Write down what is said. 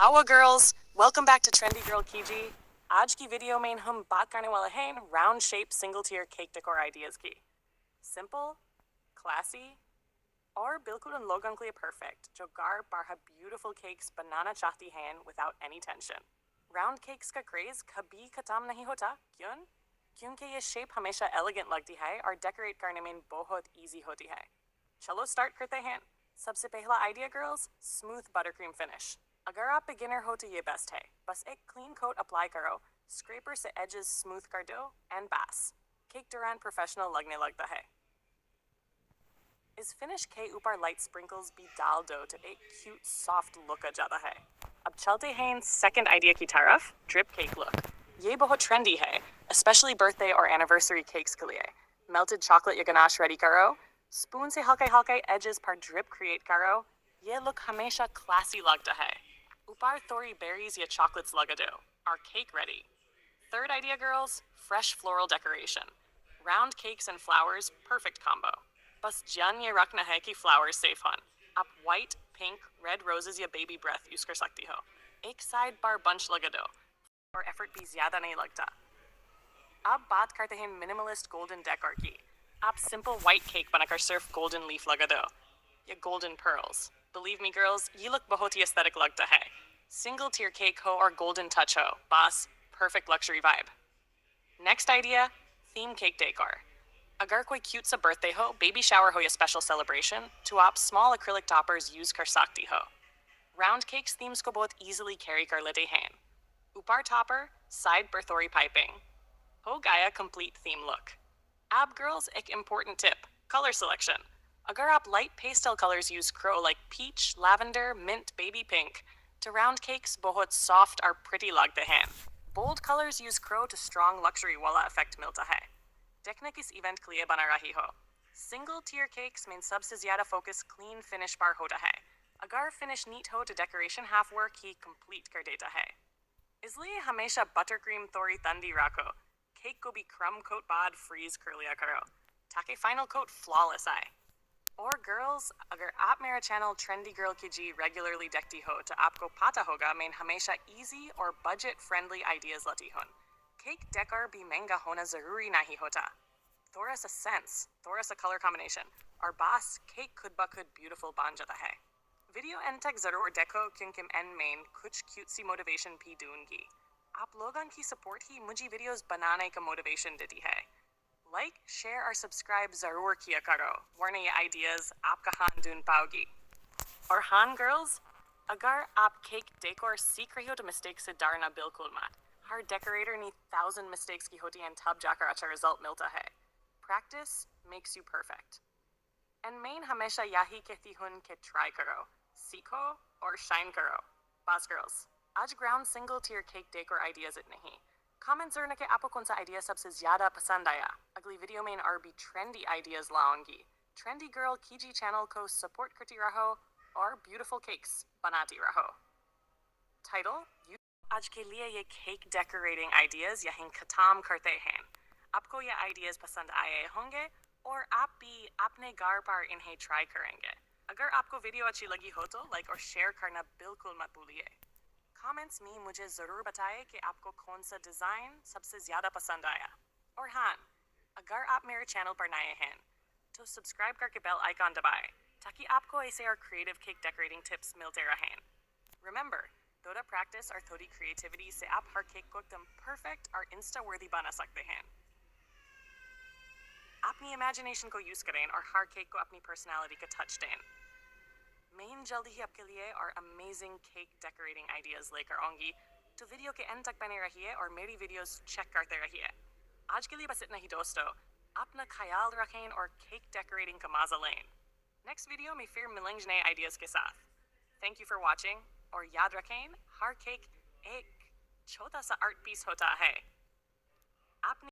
Awa girls, welcome back to Trendy Girl Kiji. आज की video में हम बात करने वाले हैं round shape single tier cake decor ideas की. Simple, classy, और बिल्कुल उन लोगों के लिए perfect जो घर बाहर beautiful cakes बनाना चाहती हैं without any tension. Round cakes का craze कभी खत्म नहीं होता, क्यों? क्योंकि ये shape हमेशा elegant लगती है और decorate करने में बहुत easy होती है. चलो start करते हैं. सबसे पहला idea girls, smooth buttercream finish. अगर आप beginner हो तो ये best है. बस एक clean coat apply करो, scraper से edges smooth कर दो, and bas. Cake दौरान professional लगने लगता है. इस finish के ऊपर light sprinkles भी डाल दो तो एक cute soft look आ जाता है. अब चलते हैं second idea की तरफ, drip cake look. ये बहुत trendy है, especially birthday और anniversary cakes के लिए. Melted chocolate या ganache ready करो, spoon से हल्के edges पर drip create करो. ये look हमेशा classy लगता है. ऊपर थोड़ी berries या chocolates लगा दो. Our cake ready. Third idea girls, fresh floral decoration. Round cakes and flowers, perfect combo. बस ध्यान ये रखना है कि flowers safe हों. आप white, pink, red roses या baby breath यूज कर सकती हो. एक side bar bunch लगा दो. और effort भी ज़्यादा नहीं लगता. अब बात करते हैं minimalist golden decor की. आप simple white cake बनाकर सिर्फ golden leaf लगा दो. या golden pearls. Believe me girls, ये look बहुत ही aesthetic लगता है. Single tier cake हो और golden touch हो. बस perfect luxury vibe. Next idea, theme cake decor. अगर कोई cute सा birthday हो, baby shower हो या special celebration, तो आप small acrylic toppers use कर सकती हो. Round cakes themes को बहुत easily carry कर लेते हैं. ऊपर topper, side berthori piping. हो गया complete theme look. Ab girls, एक important tip, color selection. अगर आप light pastel colors use करो like peach, lavender, mint, baby pink, तो round cakes बहुत soft और pretty लगते हैं. Bold colors use करो तो strong luxury वाला effect मिलता है. देखने किस event के लिए बना रही हो. Single tier cakes में सबसे ज़्यादा focus clean finish पर होता है. अगर finish neat हो तो decoration half work ही complete कर देता है. इसलिए हमेशा buttercream थोड़ी ठंडी रखो. Cake को भी crumb coat बाद freeze कर लिया करो, ताकि final coat flawless आए. और girls, अगर आप मेरा channel Trendy Girl Kiji regularly देखती हो तो आपको पता होगा मैं हमेशा easy और budget friendly ideas लाती हूँ. Cake decor भी महंगा होना ज़रूरी नहीं होता. थोड़ा सा sense, थोड़ा सा color combination, और बस cake खुद ब खुद beautiful बन जाता है. Video end तक ज़रूर देखो क्योंकि end में कुछ cute सी motivation भी दूंगी. आप लोगों की support ही मुझे videos बनाने का motivation देती है. Like, share और subscribe ज़रूर किया करो, वरना ये ideas आप कहाँ ढूंढ पाओगी. और हाँ girls, अगर आप cake decor सीख रही हो तो mistakes से डरना बिल्कुल मत. हर decorator ने 1000 mistakes की होती हैं तब जाकर अच्छा result मिलता है. Practice makes you perfect. And main हमेशा यही कहती हूँ कि try करो, सीखो और shine करो. बस girls, आज ground single tier cake decor ideas इतने ही. Comment ज़रूर कि आपको कौन सा idea सबसे ज़्यादा पसंद आया. अगली वीडियो में और भी trendy ideas लाऊंगी. Trendy Girl Kiji channel को support करती रहो और beautiful cakes बनाती रहो. Title, आज के लिए ये cake decorating ideas यहीं खत्म करते हैं. आपको ये ideas पसंद आए होंगे और आप भी अपने घर पर इन्हें try करेंगे. अगर आपको वीडियो अच्छी लगी हो तो like और share करना बिल्कुल मत भूलिए. Comments में मुझे ज़रूर बताएं कि आपको कौन सा डिज़ाइन सबसे ज़्यादा पसंद आया. और हाँ, अगर आप मेरे चैनल पर नए हैं, तो सब्सक्राइब करके बेल आइकॉन दबाएं, ताकि आपको ऐसे और creative cake decorating tips मिलते रहें. Remember, थोड़ा practice और थोड़ी creativity से आप हर केक को एकदम perfect और insta-worthy बना सकते हैं. अपनी imagination को use करें और हर केक को अपनी personality का touch दें. मैं जल्दी ही आपके लिए और amazing cake decorating ideas लेकर आऊंगी, तो वीडियो के end तक बने रहिए और मेरी वीडियोस चेक करते रहिए. आज के लिए बस इतना ही दोस्तों. अपना ख्याल रखें और cake decorating का मजा लें. Next वीडियो में फिर मिलेंगे नए ideas के साथ. Thank you for watching और याद रखें, हर cake एक छोटा सा art piece होता है. आपने